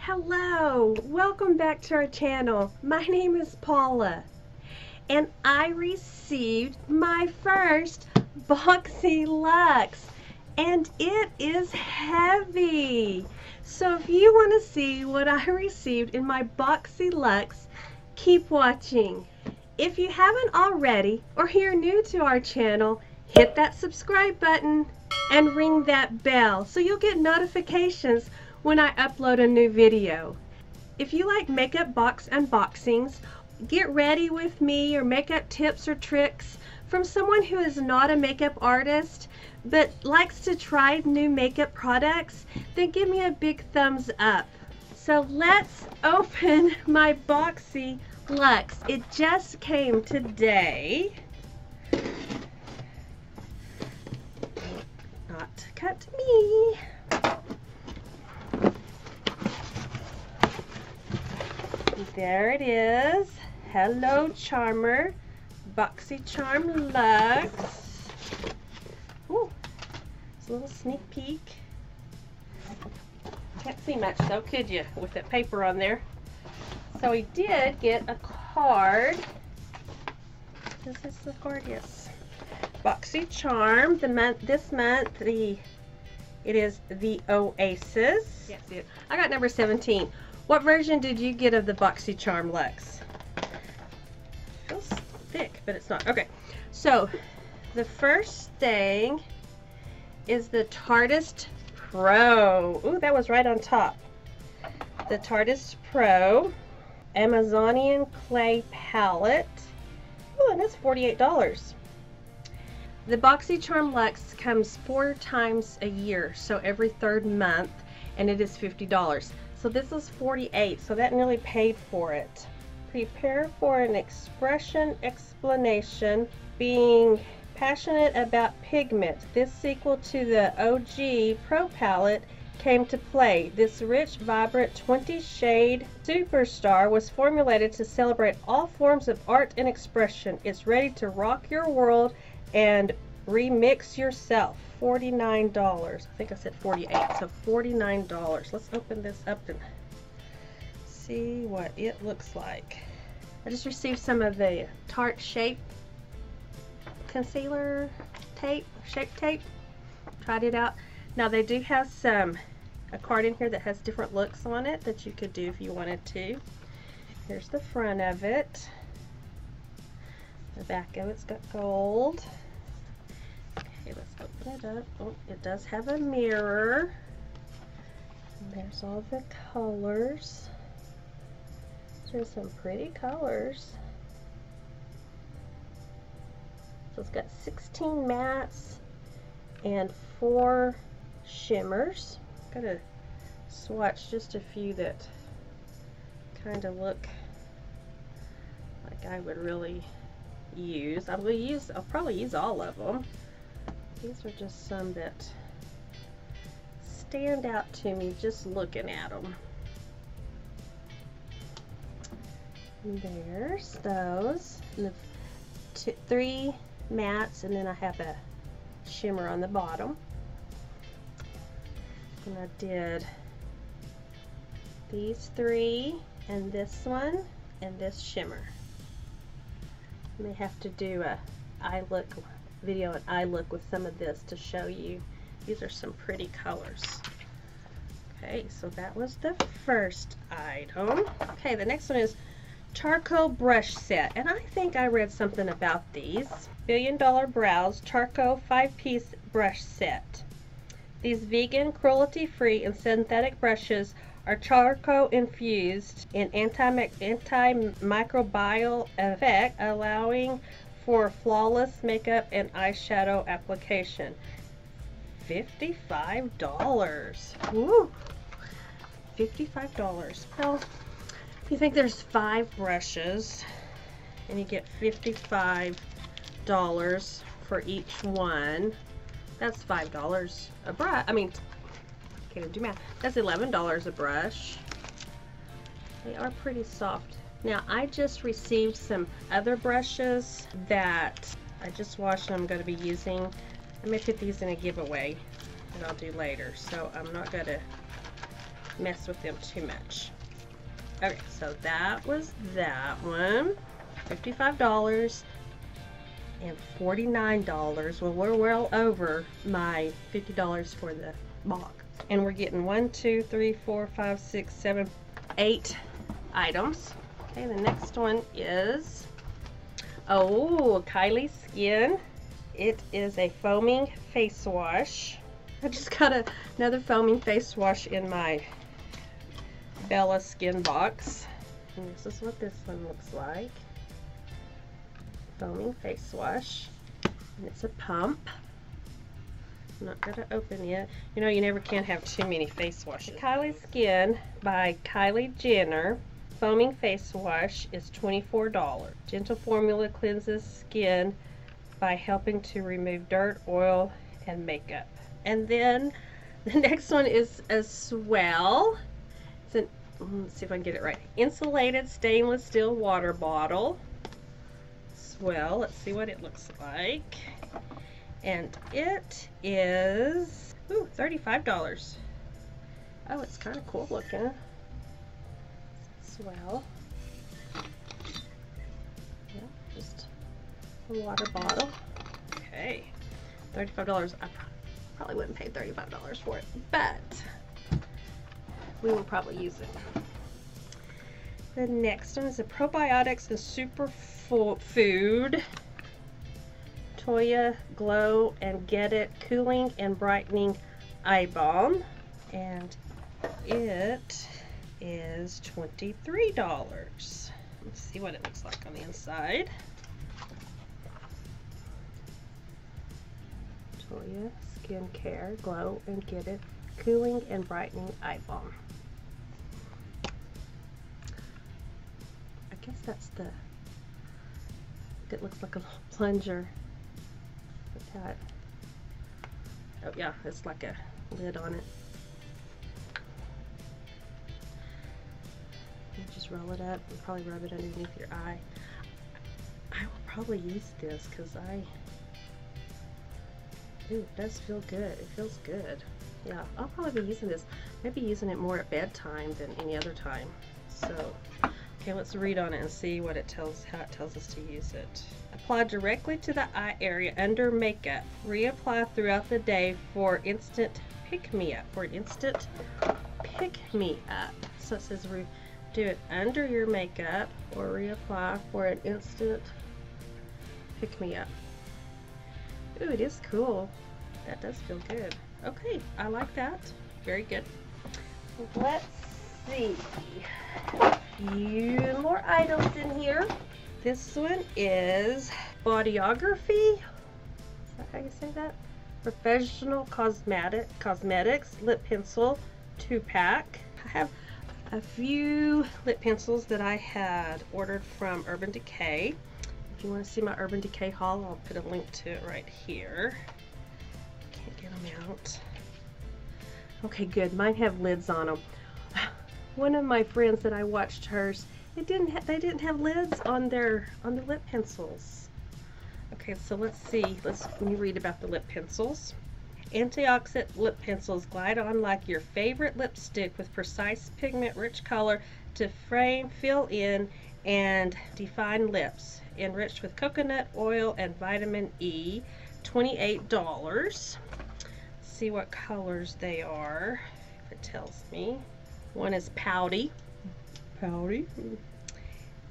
Hello, welcome back to our channel. My name is Paula and I received my first Boxy Luxe and it is heavy. So if you want to see what I received in my Boxy Luxe, keep watching. If you haven't already or you're new to our channel, hit that subscribe button and ring that bell so you'll get notifications when I upload a new video. If you like makeup box unboxings, get ready with me or makeup tips or tricks from someone who is not a makeup artist but likes to try new makeup products, then give me a big thumbs up. So let's open my Boxy Luxe. It just came today. Not cut to me. There it is. Hello Charmer, Boxy Charm Luxe. Ooh, it's a little sneak peek. Can't see much though, could you, with that paper on there? So we did get a card. Is this the card? Yes. Boxy Charm. This month it is the Oasis. Yes, I got number 17. What version did you get of the Boxy Charm Luxe? Feels thick, but it's not. Okay, so the first thing is the Tartist Pro. Ooh, that was right on top. The Tartist Pro Amazonian Clay Palette. Ooh, and that's $48. The Boxy Charm Luxe comes 4 times a year, so every 3rd month, and it is $50. So this was $48, so that nearly paid for it. Prepare for an expression explanation. Being passionate about pigment, this sequel to the OG Pro palette came to play. This rich, vibrant 20-shade superstar was formulated to celebrate all forms of art and expression. It's ready to rock your world and remix yourself. $49. I think I said 48, so $49. Let's open this up and see what it looks like. I just received some of the Tarte Shape concealer tape, shape tape. Tried it out. Now they do have a card in here that has different looks on it that you could do if you wanted to. Here's the front of it. The back of it's got gold. Okay, let's open it up. Oh, it does have a mirror. And there's all the colors. There's some pretty colors. So it's got 16 mattes and 4 shimmers. I'm gonna swatch just a few that kind of look like I would really use. I'll probably use all of them. These are just some that stand out to me just looking at them. And there's those. And the 3 mattes, and then I have a shimmer on the bottom. And I did these 3, and this one, and this shimmer. I may have to do a eye look video and eye look with some of this to show you. These are some pretty colors. Okay, so that was the first item. Okay, the next one is charcoal brush set, and I think I read something about these. $1 Billion Brows Charcoal 5-piece brush set. These vegan, cruelty-free, and synthetic brushes are charcoal infused in antimicrobial effect, allowing for flawless makeup and eyeshadow application. $55. Woo! $55. Well, if you think there's 5 brushes and you get $55 for each one, that's $5 a brush. I mean, can't even do math. That's $11 a brush. They are pretty soft. Now I just received some other brushes that I just washed and I'm going to be using. I may put these in a giveaway that I'll do later, so I'm not going to mess with them too much. Okay, so that was that one. $55 and $49. Well, we're well over my $50 for the box. And we're getting 1, 2, 3, 4, 5, 6, 7, 8 items. Okay, the next one is, oh, Kylie Skin. It is a foaming face wash. I just got another foaming face wash in my Bella Skin box. And this is what this one looks like. Foaming face wash. And it's a pump. I'm not going to open it. You know, you never can have too many face washes. Kylie Skin by Kylie Jenner foaming face wash is $24. Gentle formula cleanses skin by helping to remove dirt, oil, and makeup. And then the next one is as well. It's an, let's see if I can get it right. Insulated stainless steel water bottle. Swell. Let's see what it looks like. And it is, ooh, $35. Oh, it's kind of cool looking. Swell. Yeah, just a water bottle. Okay, $35. I probably wouldn't pay $35 for it, but we will probably use it. The next one is a probiotics and superfood Toya Glow and Get It Cooling and Brightening Eye Balm, and it is $23. Let's see what it looks like on the inside. Toya Skincare Glow and Get It Cooling and Brightening Eye Balm. I guess that's the, it looks like a little plunger. That. Oh yeah, it's like a lid on it. You just roll it up and probably rub it underneath your eye. I will probably use this because ooh, it does feel good. It feels good. Yeah, I'll probably be using this. Maybe using it more at bedtime than any other time. So, okay, let's read on it and see what it tells, how it tells us to use it. Apply directly to the eye area under makeup. Reapply throughout the day for instant pick-me-up. So it says do it under your makeup or reapply for an instant pick-me-up. Ooh, it is cool. That does feel good. Okay, I like that. Very good. Let's see. A few more items in here. This one is Bodyography. Is that how you say that? Professional Cosmetics Lip Pencil 2-pack. I have a few lip pencils that I had ordered from Urban Decay. If you want to see my Urban Decay haul, I'll put a link to it right here. Can't get them out. Okay, good. Mine have lids on them. One of my friends that I watched hers, they didn't have lids on the lip pencils. Okay, so let's see. Let me read about the lip pencils. Antioxidant lip pencils glide on like your favorite lipstick with precise pigment rich color to frame, fill in, and define lips. Enriched with coconut oil and vitamin E. $28. Let's see what colors they are, if it tells me. One is Pouty.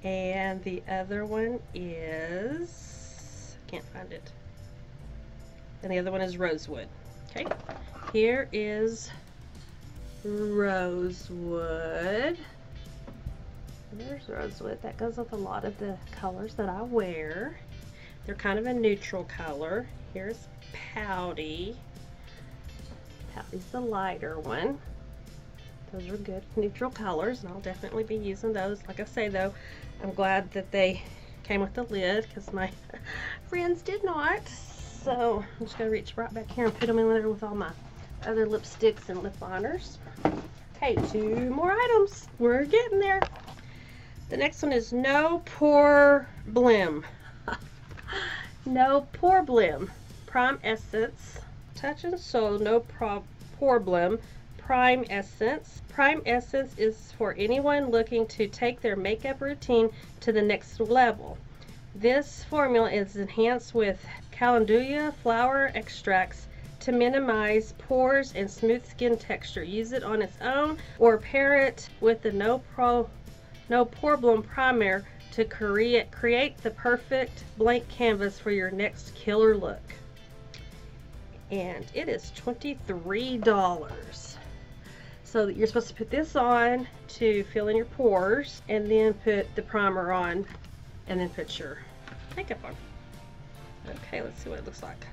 And the other one is, can't find it. And the other one is Rosewood. Okay, here is Rosewood. There's Rosewood. That goes with a lot of the colors that I wear. They're kind of a neutral color. Here's Pouty. Pouty's the lighter one. Those are good neutral colors, and I'll definitely be using those. Like I say though, I'm glad that they came with the lid because my friends did not. So I'm just going to reach right back here and put them in there with all my other lipsticks and lip liners. Okay, 2 more items. We're getting there. The next one is No Pore Blim. No Pore Blim. Prime Essence. Touch and Soul No Pore Blim. Prime Essence. Prime Essence is for anyone looking to take their makeup routine to the next level. This formula is enhanced with calendula flower extracts to minimize pores and smooth skin texture. Use it on its own or pair it with the No Pore Bloom Primer to create the perfect blank canvas for your next killer look. And it is $23. So you're supposed to put this on to fill in your pores, and then put the primer on, and then put your makeup on. Okay, let's see what it looks like.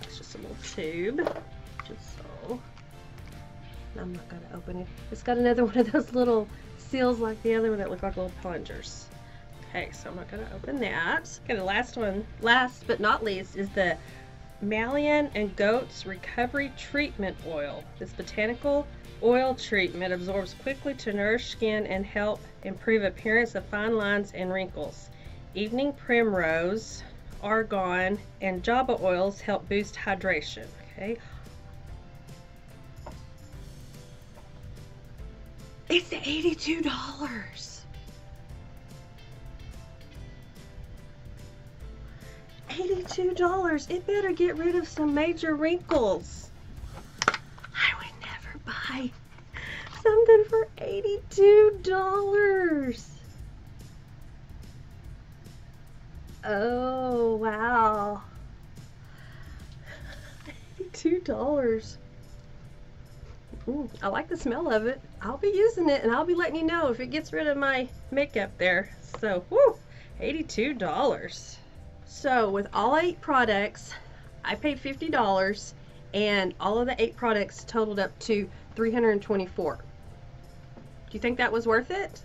It's just a little tube, just so. I'm not gonna open it. It's got another one of those little seals like the other one that look like little plungers. Okay, so I'm not gonna open that. Okay, the last one, last but not least, is the Mallion and Goats Recovery Treatment Oil. This botanical oil treatment absorbs quickly to nourish skin and help improve appearance of fine lines and wrinkles. Evening primrose, argan, and jojoba oils help boost hydration. Okay. It's $82. $82. It better get rid of some major wrinkles. I would never buy something for $82. Oh, wow. $82. Ooh, I like the smell of it. I'll be using it, and I'll be letting you know if it gets rid of my makeup there. So, whoo, $82. So with all 8 products, I paid $50, and all of the 8 products totaled up to $324. Do you think that was worth it?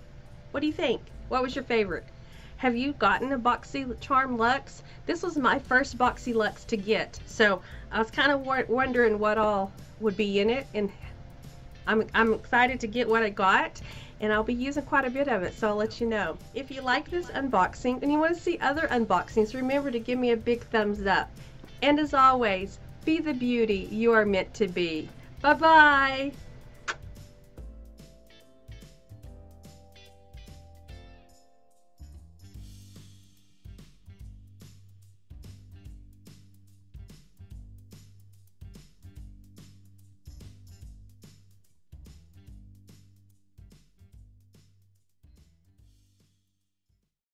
What do you think? What was your favorite? Have you gotten a Boxy Charm Luxe? This was my first Boxy Luxe to get, so I was kind of wondering what all would be in it, and I'm excited to get what I got, and I'll be using quite a bit of it, so I'll let you know. If you like this unboxing and you want to see other unboxings, remember to give me a big thumbs up. And as always, be the beauty you are meant to be. Bye-bye!